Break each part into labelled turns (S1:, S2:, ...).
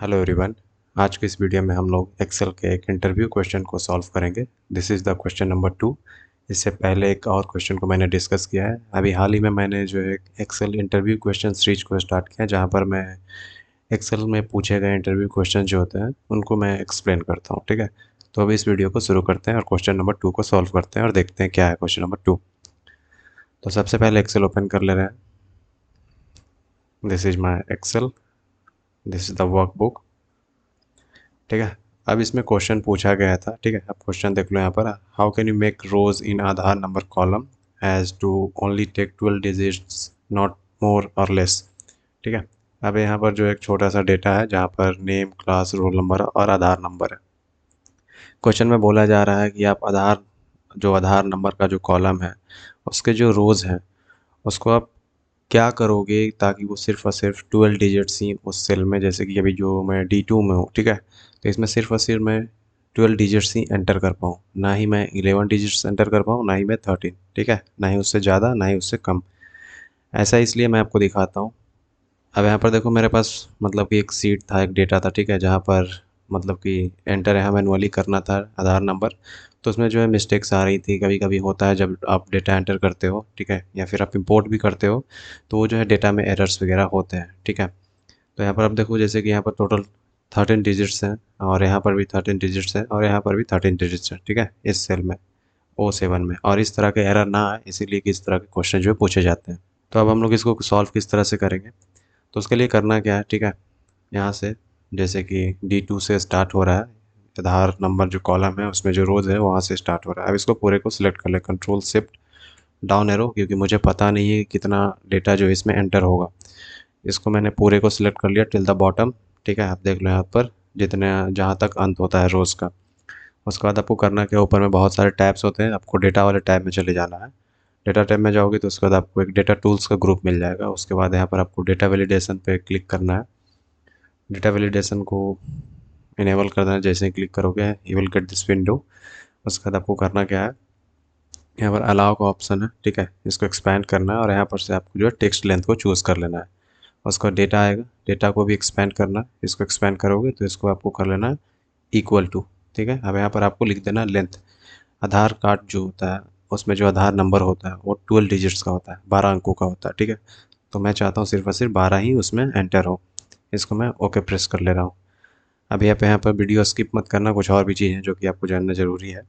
S1: Hello everyone. आज के इस वीडियो में हम लोग एक्सेल के एक इंटरव्यू क्वेश्चन को सॉल्व करेंगे। This is the question number 2। इससे पहले एक और क्वेश्चन को मैंने डिस्कस किया है। अभी हाल ही में मैंने जो है एक्सेल इंटरव्यू क्वेश्चन सीरीज को स्टार्ट किया, जहाँ पर मैं एक्सेल में पूछे गए इंटरव्यू क्वेश्चन जो होते हैं उनको मैं एक्सप्लेन करता हूँ। ठीक है, तो अभी इस वीडियो को शुरू करते हैं और क्वेश्चन नंबर 2 को सॉल्व करते हैं और देखते हैं क्या है क्वेश्चन नंबर 2। तो सबसे पहले एक्सेल ओपन कर ले रहे हैं। This is my Excel, this is the workbook. ठीक है, अब इसमें क्वेश्चन पूछा गया था। ठीक है, अब क्वेश्चन देख लो यहाँ पर। How can you make rows in Aadhaar number column as to only take 12 digits, not more और लेस। ठीक है, अब यहाँ पर जो एक छोटा सा डेटा है जहाँ पर नेम, क्लास, रोल नंबर और आधार नंबर है। क्वेश्चन में बोला जा रहा है कि आप आधार नंबर का जो कॉलम है उसके जो रोज़ हैं उसको आप क्या करोगे ताकि वो सिर्फ़ और सिर्फ 12 डिजिट्स ही उस सेल में, जैसे कि अभी जो मैं D2 में हूँ। ठीक है, तो इसमें सिर्फ़ और सिर्फ मैं 12 डिजिट्स ही एंटर कर पाऊँ, ना ही मैं 11 डिजिट्स एंटर कर पाऊँ, ना ही मैं 13। ठीक है, ना ही उससे ज़्यादा ना ही उससे कम। ऐसा इसलिए मैं आपको दिखाता हूँ। अब यहाँ पर देखो मेरे पास मतलब कि एक सीट था, एक डेटा था। ठीक है, जहाँ पर मतलब कि एंटर यहाँ मैनुअली करना था आधार नंबर। तो उसमें जो है मिस्टेक्स आ रही थी। कभी कभी होता है जब आप डेटा एंटर करते हो, ठीक है, या फिर आप इंपोर्ट भी करते हो, तो वो जो है डेटा में एरर्स वगैरह होते हैं। ठीक है, तो यहाँ पर आप देखो जैसे कि यहाँ पर टोटल 13 डिजिट्स हैं, और यहाँ पर भी 13 डिजिट्स हैं, और यहाँ पर भी 13 डिजिट्स हैं। ठीक है, इस सेल में O7 में, और इस तरह के एरर ना आए इसीलिए कि इस तरह के क्वेश्चन जो है पूछे जाते हैं। तो अब हम लोग इसको सॉल्व किस तरह से करेंगे, तो उसके लिए करना क्या है। ठीक है, यहाँ से जैसे कि D2 से स्टार्ट हो रहा है, आधार नंबर जो कॉलम है उसमें जो रोज़ है वहाँ से स्टार्ट हो रहा है। अब इसको पूरे को सिलेक्ट कर ले, कंट्रोल शिफ्ट डाउन एरो, क्योंकि मुझे पता नहीं है कितना डेटा जो इसमें एंटर होगा। इसको मैंने पूरे को सिलेक्ट कर लिया टिल द बॉटम। ठीक है, आप देख लो यहाँ पर जितने जहाँ तक अंत होता है रोज़ का। उसके बाद आपको करना क्या, ऊपर में बहुत सारे टैब्स होते हैं, आपको डेटा वाले टैब में चले जाना है। डेटा टैब में जाओगे तो उसके बाद आपको एक डेटा टूल्स का ग्रुप मिल जाएगा। उसके बाद यहाँ पर आपको डेटा वैलिडेशन पे क्लिक करना है। डेटा वैलिडेशन को इनेबल कर देना। जैसे ही क्लिक करोगे you will get this window. उसके बाद आपको करना क्या है, यहाँ पर अलाउ का ऑप्शन है। ठीक है, इसको एक्सपैंड करना है और यहाँ पर से आपको जो है टेक्स्ट लेंथ को चूज़ कर लेना है। उसका डेटा आएगा, डेटा को भी एक्सपैंड करना है। इसको एक्सपैंड करोगे तो इसको आपको कर लेना है इक्वल टू। ठीक है, अब यहाँ पर आपको लिख देना लेंथ। आधार कार्ड जो होता है उसमें जो आधार नंबर होता है वो 12 डिजिट्स का होता है, 12 अंकों का होता है। ठीक है, तो मैं चाहता हूँ सिर्फ और सिर्फ 12 ही उसमें एंटर हो। इसको मैं ओके प्रेस कर ले रहा हूँ। अब यहाँ पर वीडियो स्किप मत करना, कुछ और भी चीज़ हैं जो कि आपको जानना ज़रूरी है।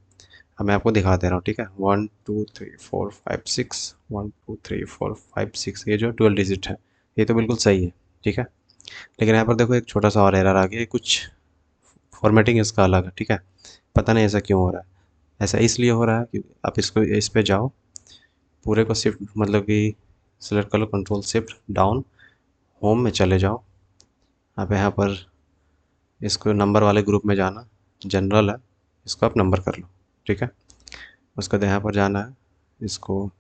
S1: अब मैं आपको दिखा दे रहा हूँ। ठीक है, 1 2 3 4 5 6, 1 2 3 4 5 6, ये जो 12 डिजिट है ये तो बिल्कुल सही है। ठीक है, लेकिन यहाँ पर देखो एक छोटा सा और एरर आ गया, कुछ फॉर्मेटिंग इसका अलग है। ठीक है, पता नहीं ऐसा क्यों हो रहा है। ऐसा इसलिए हो रहा है कि आप इसको इस पे जाओ, पूरे को शिफ्ट मतलब कि सेलेक्ट कर लो, कंट्रोल शिफ्ट डाउन, होम में चले जाओ। आप यहाँ पर इसको नंबर वाले ग्रुप में जाना, जनरल है, इसको आप नंबर कर लो। ठीक है, उसके बाद यहाँ पर जाना है, इसको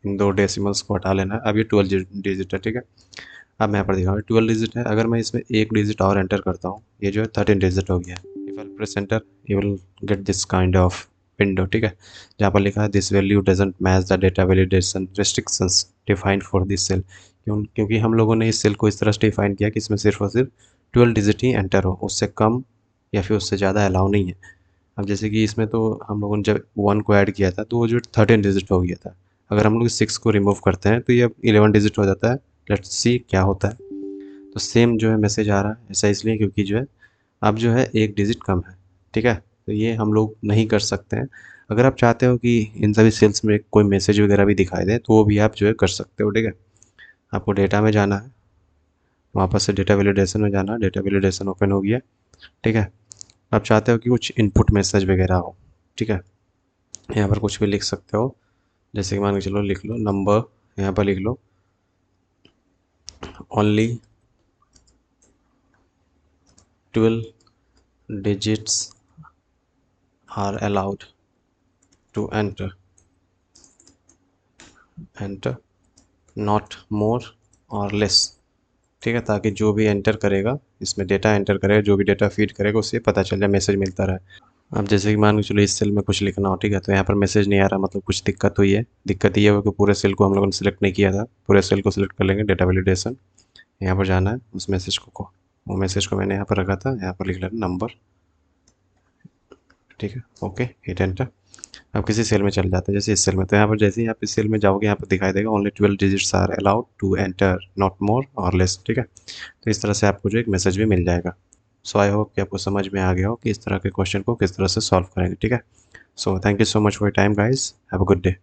S1: इन 2 डेसिमल्स को हटा लेना है। अब ये 12 डिजिट है। ठीक है, अब मैं यहाँ पर दिखाऊँ 12 डिजिट है। अगर मैं इसमें एक डिजिट और एंटर करता हूँ, ये जो है 13 डिजिट हो गया। If I press enter you will get this kind of window. ठीक है, जहाँ पर लिखा है this value doesn't match the data validation restrictions defined for this cell. क्योंकि हम लोगों ने इस सेल को इस तरह से डिफाइन किया कि इसमें सिर्फ और सिर्फ 12 डिजिट ही एंटर हो, उससे कम या फिर उससे ज़्यादा अलाउ नहीं है। अब जैसे कि इसमें तो हम लोगों ने जब 1 को ऐड किया था तो वो जो 13 डिजिट हो गया था। अगर हम लोग 6 को रिमूव करते हैं तो ये अब 11 डिजिट हो जाता है। लेट्स सी क्या होता है। तो सेम जो है मैसेज आ रहा है, ऐसा इसलिए क्योंकि जो है अब जो है एक डिजिट कम है। ठीक है, तो ये हम लोग नहीं कर सकते हैं। अगर आप चाहते हो कि इन सभी सेल्स में कोई मैसेज वगैरह भी दिखाई दे तो वो भी आप जो है कर सकते हो। ठीक है, आपको डेटा में जाना है, वापस से डेटा वैलिडेशन में जाना है। डेटा वैलिडेशन ओपन हो गया। ठीक है, आप चाहते हो कि कुछ इनपुट मैसेज वगैरह हो। ठीक है, यहाँ पर कुछ भी लिख सकते हो, जैसे कि मान के चलो लिख लो नंबर, यहाँ पर लिख लो only 12 digits are allowed to enter not more और लेस। ठीक है, ताकि जो भी एंटर करेगा इसमें डेटा एंटर करेगा, जो भी डेटा फीड करेगा उससे पता चल जाए, मैसेज मिलता रहे। अब जैसे कि मान के चलो इस सेल में कुछ लिखना हो, ठीक है, तो यहाँ पर मैसेज नहीं आ रहा, मतलब कुछ दिक्कत हुई है। दिक्कत ये हो कि पूरे सेल को हम लोगों ने सिलेक्ट नहीं किया था। पूरे सेल को सिलेक्ट कर लेंगे, डेटा वैलिडेशन, यहाँ पर जाना है, उस मैसेज को वो मैसेज को मैंने यहाँ पर रखा था, यहाँ पर लिख लेना नंबर, ठीक है। Okay, hit enter. अब किसी सेल में चल जाते हैं, जैसे इस सेल में, तो यहाँ पर जैसे ही आप इस सेल में जाओगे यहाँ पर दिखाई देगा only 12 digits are allowed to enter, not more और लेस, ठीक है। तो इस तरह से आपको जो एक मैसेज भी मिल जाएगा। सो आई होप कि आपको समझ में आ गया हो कि इस तरह के क्वेश्चन को किस तरह से सॉल्व करेंगे, ठीक है। So thank you so much for your time guys, have a good day.